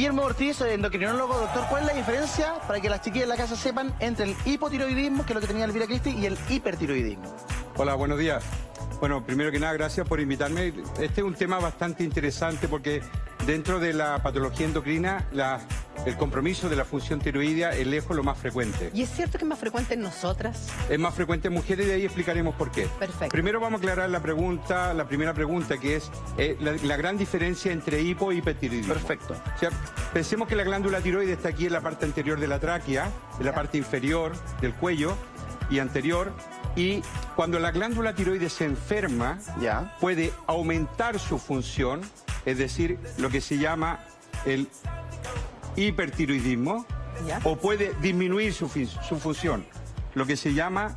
Guillermo Ortiz, endocrinólogo. Doctor, ¿cuál es la diferencia, para que las chiquillas en la casa sepan, entre el hipotiroidismo, que es lo que tenía Elvira Cristi, y el hipertiroidismo? Hola, buenos días. Bueno, primero que nada, gracias por invitarme. Este es un tema bastante interesante porque dentro de la patología endocrina, el compromiso de la función tiroidea es lejos lo más frecuente. ¿Y es cierto que es más frecuente en nosotras? Es más frecuente en mujeres y de ahí explicaremos por qué. Perfecto. Primero vamos a aclarar la primera pregunta, que es la gran diferencia entre hipo y hipertiroidismo. Perfecto. O sea, pensemos que la glándula tiroides está aquí en la parte anterior de la tráquea, en la parte inferior del cuello y anterior. Y cuando la glándula tiroides se enferma, puede aumentar su función, es decir, lo que se llama el hipertiroidismo, o puede disminuir su función, lo que se llama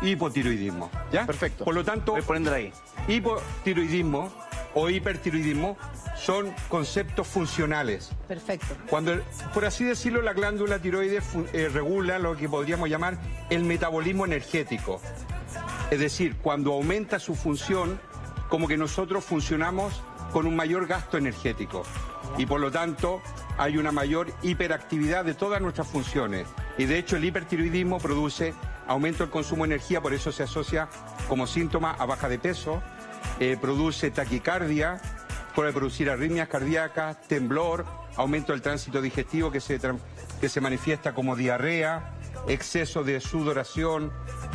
hipotiroidismo. ¿Ya? Perfecto. Por lo tanto, voy poniéndolo ahí. Hipotiroidismo o hipertiroidismo son conceptos funcionales. Perfecto. Cuando, por así decirlo, la glándula tiroides regula lo que podríamos llamar el metabolismo energético. Es decir, cuando aumenta su función, como que nosotros funcionamos con un mayor gasto energético. Y por lo tanto, hay una mayor hiperactividad de todas nuestras funciones. Y de hecho, el hipertiroidismo produce aumento del consumo de energía, por eso se asocia como síntoma a baja de peso, produce taquicardia, puede producir arritmias cardíacas, temblor, aumento del tránsito digestivo que se manifiesta como diarrea, exceso de sudoración,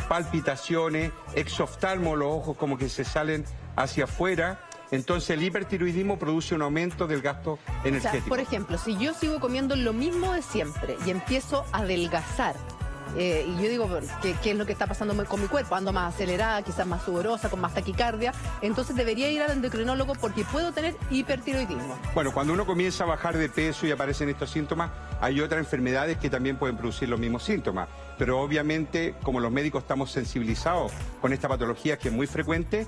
palpitaciones, exoftalmo, los ojos como que se salen hacia afuera. Entonces el hipertiroidismo produce un aumento del gasto energético. O sea, por ejemplo, si yo sigo comiendo lo mismo de siempre y empiezo a adelgazar, y yo digo, ¿qué es lo que está pasando con mi cuerpo? Ando más acelerada, quizás más sudorosa, con más taquicardia. Entonces debería ir al endocrinólogo porque puedo tener hipertiroidismo. Bueno, cuando uno comienza a bajar de peso y aparecen estos síntomas, hay otras enfermedades que también pueden producir los mismos síntomas. Pero obviamente, como los médicos estamos sensibilizados con esta patología que es muy frecuente,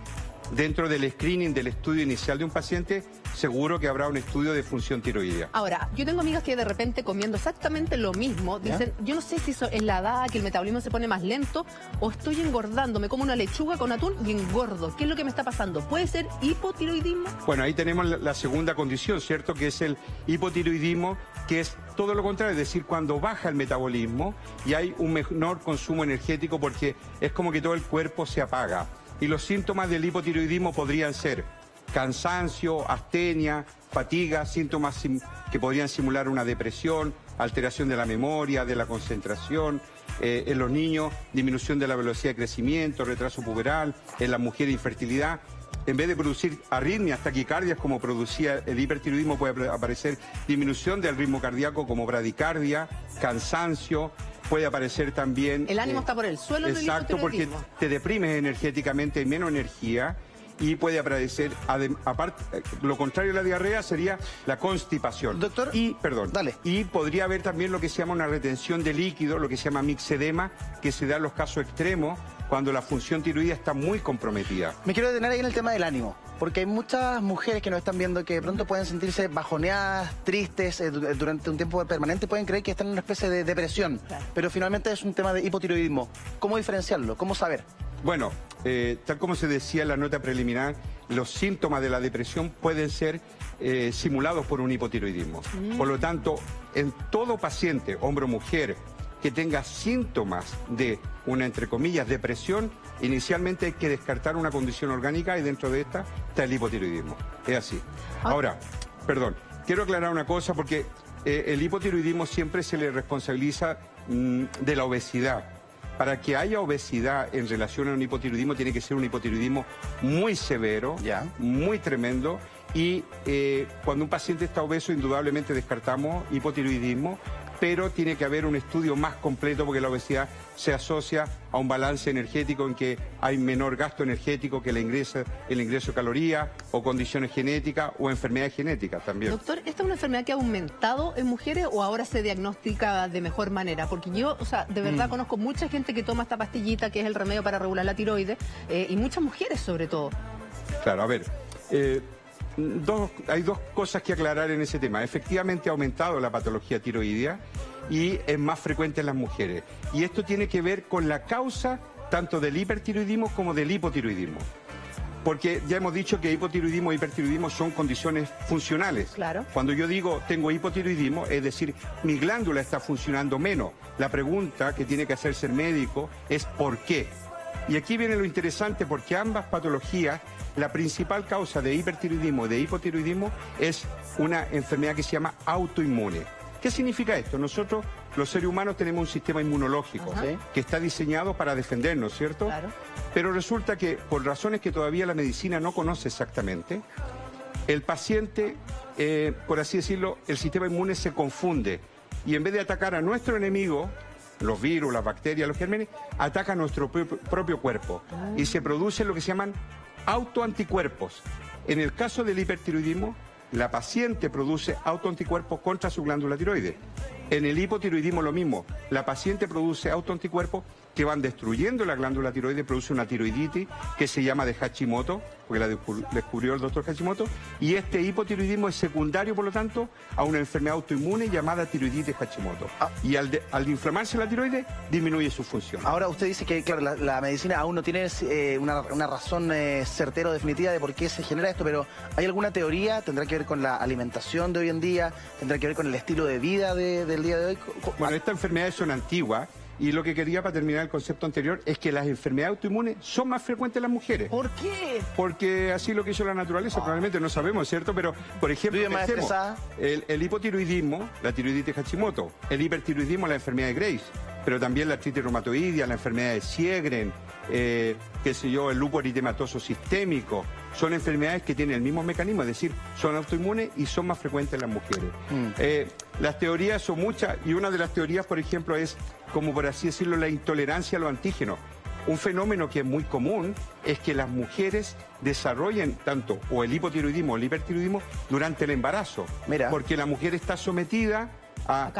dentro del screening, del estudio inicial de un paciente, seguro que habrá un estudio de función tiroidea. Ahora, yo tengo amigas que de repente comiendo exactamente lo mismo, dicen, yo no sé si eso es la edad, que el metabolismo se pone más lento, o estoy engordando, me como una lechuga con atún y engordo. ¿Qué es lo que me está pasando? ¿Puede ser hipotiroidismo? Bueno, ahí tenemos la segunda condición, ¿cierto? Que es el hipotiroidismo, que es todo lo contrario, es decir, cuando baja el metabolismo y hay un menor consumo energético porque es como que todo el cuerpo se apaga. Y los síntomas del hipotiroidismo podrían ser cansancio, astenia, fatiga, síntomas que podrían simular una depresión, alteración de la memoria, de la concentración, en los niños, disminución de la velocidad de crecimiento, retraso puberal, en las mujeres infertilidad. En vez de producir arritmias, taquicardias, como producía el hipertiroidismo, puede aparecer disminución del ritmo cardíaco como bradicardia, cansancio. Puede aparecer también... El ánimo está por el suelo. Exacto, porque te deprimes energéticamente, hay menos energía y puede aparecer, aparte, lo contrario de la diarrea sería la constipación. Doctor, y podría haber también lo que se llama una retención de líquido, lo que se llama mixedema, que se da en los casos extremos cuando la función tiroidea está muy comprometida. Me quiero detener ahí en el tema del ánimo, porque hay muchas mujeres que nos están viendo que de pronto pueden sentirse bajoneadas, tristes, durante un tiempo permanente, pueden creer que están en una especie de depresión, pero finalmente es un tema de hipotiroidismo. ¿Cómo diferenciarlo? ¿Cómo saber? Bueno, tal como se decía en la nota preliminar, los síntomas de la depresión pueden ser simulados por un hipotiroidismo. Por lo tanto, en todo paciente, hombre o mujer, que tenga síntomas de una, entre comillas, depresión, inicialmente hay que descartar una condición orgánica y dentro de esta está el hipotiroidismo. Es así. Ahora, perdón, quiero aclarar una cosa porque el hipotiroidismo siempre se le responsabiliza de la obesidad. Para que haya obesidad en relación a un hipotiroidismo tiene que ser un hipotiroidismo muy severo, muy tremendo, y cuando un paciente está obeso indudablemente descartamos hipotiroidismo, pero tiene que haber un estudio más completo porque la obesidad se asocia a un balance energético en que hay menor gasto energético que el ingreso de calorías o condiciones genéticas o enfermedades genéticas también. Doctor, ¿esta es una enfermedad que ha aumentado en mujeres o ahora se diagnostica de mejor manera? Porque yo, o sea, de verdad conozco mucha gente que toma esta pastillita que es el remedio para regular la tiroides y muchas mujeres sobre todo. Claro, a ver, hay dos cosas que aclarar en ese tema. Efectivamente ha aumentado la patología tiroidea y es más frecuente en las mujeres. Y esto tiene que ver con la causa tanto del hipertiroidismo como del hipotiroidismo. Porque ya hemos dicho que hipotiroidismo e hipertiroidismo son condiciones funcionales. Claro. Cuando yo digo tengo hipotiroidismo, es decir, mi glándula está funcionando menos. La pregunta que tiene que hacerse el médico es ¿por qué? Y aquí viene lo interesante, porque ambas patologías, la principal causa de hipertiroidismo y de hipotiroidismo es una enfermedad que se llama autoinmune. ¿Qué significa esto? Nosotros, los seres humanos, tenemos un sistema inmunológico que está diseñado para defendernos, ¿cierto? Claro. Pero resulta que, por razones que todavía la medicina no conoce exactamente, el paciente, por así decirlo, el sistema inmune se confunde. Y en vez de atacar a nuestro enemigo, los virus, las bacterias, los gérmenes, ataca a nuestro propio cuerpo. Y se producen lo que se llaman autoanticuerpos. En el caso del hipertiroidismo, la paciente produce autoanticuerpos contra su glándula tiroides. En el hipotiroidismo lo mismo. La paciente produce autoanticuerpos que van destruyendo la glándula tiroides, produce una tiroiditis que se llama de Hashimoto, porque la descubrió el doctor Hashimoto, y este hipotiroidismo es secundario, por lo tanto, a una enfermedad autoinmune llamada tiroiditis Hashimoto. Y al inflamarse la tiroides, disminuye su función. Ahora usted dice que, claro, la medicina aún no tiene una razón certera o definitiva de por qué se genera esto, pero ¿hay alguna teoría? ¿Tendrá que ver con la alimentación de hoy en día? ¿Tendrá que ver con el estilo de vida del día de hoy? Bueno, estas enfermedades son antiguas. Y lo que quería para terminar el concepto anterior es que las enfermedades autoinmunes son más frecuentes en las mujeres. ¿Por qué? Porque así lo que hizo la naturaleza, probablemente no sabemos, ¿cierto? Pero, por ejemplo, pensemos, el hipotiroidismo, la tiroiditis Hashimoto, el hipertiroidismo, la enfermedad de Graves, pero también la artritis reumatoidea, la enfermedad de Sjögren, qué sé yo, el lupus eritematoso sistémico, son enfermedades que tienen el mismo mecanismo, es decir, son autoinmunes y son más frecuentes en las mujeres. Las teorías son muchas y una de las teorías, por ejemplo, es, como por así decirlo, la intolerancia a los antígenos. Un fenómeno que es muy común es que las mujeres desarrollen tanto o el hipotiroidismo o el hipertiroidismo durante el embarazo. Mira. Porque la mujer está sometida a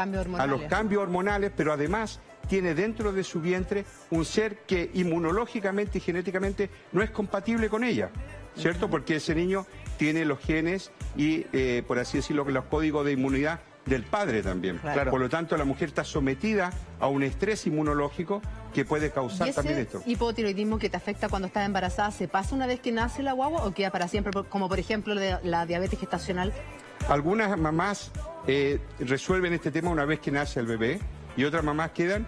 los cambios hormonales, pero además tiene dentro de su vientre un ser que inmunológicamente y genéticamente no es compatible con ella, ¿cierto? Porque ese niño tiene los genes y, por así decirlo, los códigos de inmunidad del padre también. Claro. Por lo tanto, la mujer está sometida a un estrés inmunológico que puede causar también esto. ¿Y ese hipotiroidismo que te afecta cuando estás embarazada, se pasa una vez que nace la guagua o queda para siempre, como por ejemplo la diabetes gestacional? Algunas mamás resuelven este tema una vez que nace el bebé y otras mamás quedan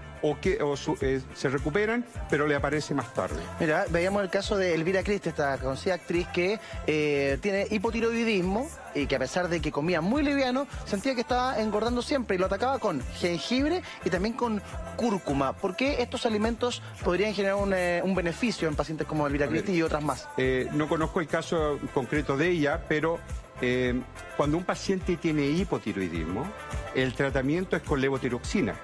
se recuperan, pero le aparece más tarde. Mira, veíamos el caso de Elvira Crist, esta conocida actriz que tiene hipotiroidismo y que a pesar de que comía muy liviano, sentía que estaba engordando siempre y lo atacaba con jengibre y también con cúrcuma. ¿Por qué estos alimentos podrían generar un beneficio en pacientes como Elvira Crist y otras más? No conozco el caso concreto de ella, pero cuando un paciente tiene hipotiroidismo, el tratamiento es con levotiroxina,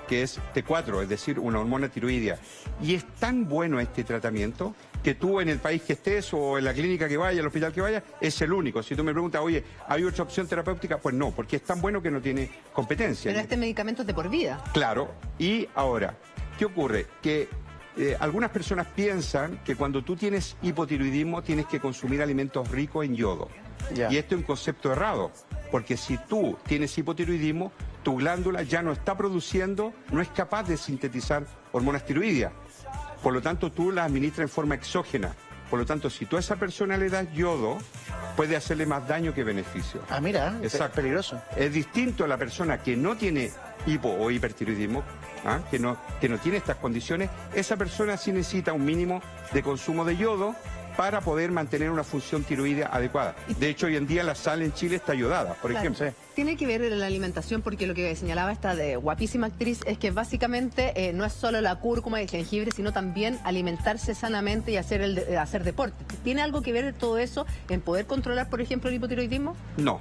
que es T4, es decir, una hormona tiroidea. Y es tan bueno este tratamiento que tú en el país que estés o en la clínica que vayas, el hospital que vayas, es el único. Si tú me preguntas, oye, ¿hay otra opción terapéutica? Pues no, porque es tan bueno que no tiene competencia. Pero este medicamento es de por vida. Claro. Y ahora, ¿qué ocurre? Que algunas personas piensan que cuando tú tienes hipotiroidismo tienes que consumir alimentos ricos en yodo. Ya. Y esto es un concepto errado, porque si tú tienes hipotiroidismo, tu glándula ya no está produciendo, no es capaz de sintetizar hormonas tiroideas. Por lo tanto, tú las administras en forma exógena. Por lo tanto, si tú a esa persona le das yodo, puede hacerle más daño que beneficio. Ah, mira, es peligroso. Es distinto a la persona que no tiene hipo o hipertiroidismo, que no tiene estas condiciones. Esa persona sí necesita un mínimo de consumo de yodo para poder mantener una función tiroidea adecuada. De hecho, hoy en día la sal en Chile está yodada, por ejemplo. Sí. Tiene que ver la alimentación, porque lo que señalaba esta de guapísima actriz es que básicamente no es solo la cúrcuma y el jengibre, sino también alimentarse sanamente y hacer deporte. ¿Tiene algo que ver todo eso en poder controlar, por ejemplo, el hipotiroidismo? No.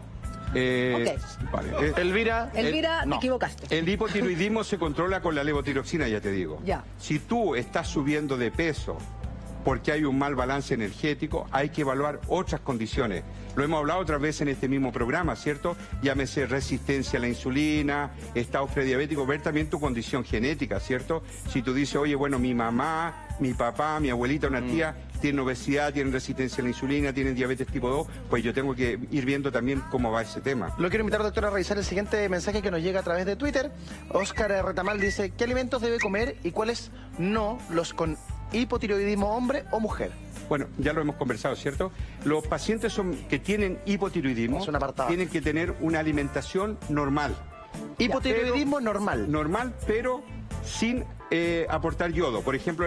Vale. Elvira, te no. equivocaste. El hipotiroidismo se controla con la levotiroxina, ya te digo. Ya. Si tú estás subiendo de peso porque hay un mal balance energético, hay que evaluar otras condiciones. Lo hemos hablado otras veces en este mismo programa, ¿cierto? Llámese resistencia a la insulina, estado prediabético, ver también tu condición genética, ¿cierto? Si tú dices, oye, bueno, mi mamá, mi papá, mi abuelita, una tía, tienen obesidad, tienen resistencia a la insulina, tienen diabetes tipo 2, pues yo tengo que ir viendo también cómo va ese tema. Lo quiero invitar, doctor, a revisar el siguiente mensaje que nos llega a través de Twitter. Óscar Retamal dice, ¿qué alimentos debe comer y cuáles no los con hipotiroidismo hombre o mujer? Bueno, ya lo hemos conversado, ¿cierto? Los pacientes que tienen hipotiroidismo Es un apartado. tienen que tener una alimentación normal. Hipotiroidismo Pero- normal. Normal, pero sin aportar yodo. Por ejemplo,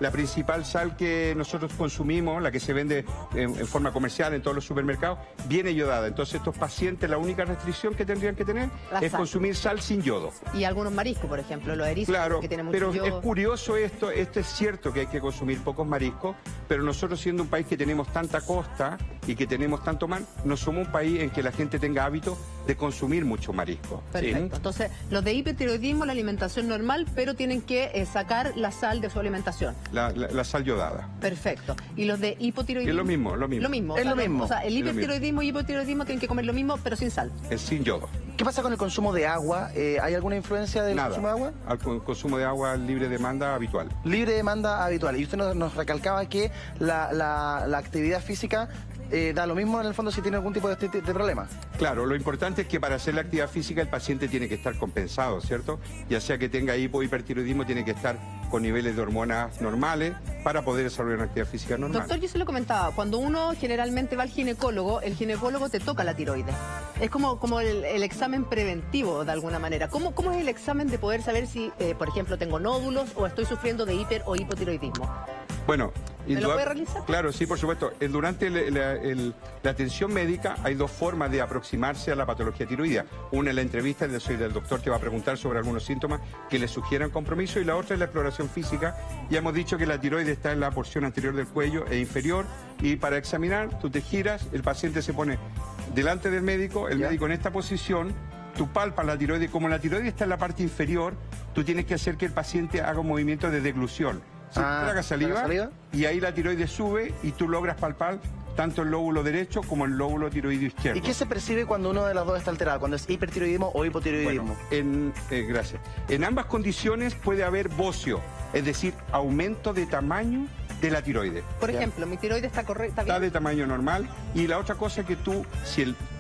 la principal sal que nosotros consumimos, la que se vende en forma comercial en todos los supermercados, viene yodada. Entonces estos pacientes la única restricción que tendrían que tener La es sal. consumir sal sin yodo. Y algunos mariscos, por ejemplo, los erizos, Claro, que tienen mucho pero yodo. es curioso esto es cierto que hay que consumir pocos mariscos, pero nosotros siendo un país que tenemos tanta costa y que tenemos tanto mar, no somos un país en que la gente tenga hábito de consumir mucho marisco. ¿sí? Perfecto. Entonces, los de hipertiroidismo, la alimentación normal, pero tienen que sacar la sal de su alimentación. La sal yodada. Perfecto. Y los de hipotiroidismo. Es lo mismo, lo mismo. Lo mismo. Es lo mismo. O sea, el Es lo hipertiroidismo y hipotiroidismo tienen que comer lo mismo, pero sin sal. Es sin yodo. ¿Qué pasa con el consumo de agua? ¿Hay alguna influencia del Nada. consumo de agua? Al consumo de agua libre demanda habitual. Libre demanda habitual. Y usted nos recalcaba que la actividad física da lo mismo en el fondo si tiene algún tipo de problema. Claro, lo importante es que para hacer la actividad física el paciente tiene que estar compensado, ¿cierto? Ya sea que tenga hipotiroidismo, tiene que estar con niveles de hormonas normales para poder desarrollar una actividad física normal. Doctor, yo se lo comentaba, cuando uno generalmente va al ginecólogo, el ginecólogo te toca la tiroides. Es como el examen preventivo, de alguna manera. ¿Cómo es el examen de poder saber si, por ejemplo, tengo nódulos o estoy sufriendo de hiper o hipotiroidismo? Bueno, ¿Me lo puede realizar? Claro, sí, por supuesto. Durante la atención médica hay dos formas de aproximarse a la patología tiroidea. Una es la entrevista del doctor que va a preguntar sobre algunos síntomas que le sugieran compromiso, y la otra es la exploración física. Ya hemos dicho que la tiroides está en la porción anterior del cuello e inferior, y para examinar tú te giras, el paciente se pone delante del médico, el ¿Ya? médico en esta posición, tú palpas la tiroides. Como la tiroides está en la parte inferior, tú tienes que hacer que el paciente haga un movimiento de deglución. Traga saliva, y ahí la tiroides sube y tú logras palpar tanto el lóbulo derecho como el lóbulo tiroideo izquierdo. ¿Y qué se percibe cuando uno de las dos está alterado? Cuando es hipertiroidismo o hipotiroidismo. Bueno, gracias. En ambas condiciones puede haber bocio, es decir, aumento de tamaño de la tiroides. Por Ya. ejemplo, mi tiroides está correcta, Está bien. de tamaño normal. Y la otra cosa que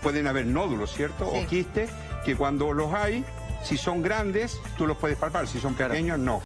pueden haber nódulos, ¿cierto? Sí. O quistes, que cuando los hay, si son grandes, tú los puedes palpar. Si son pequeños, no.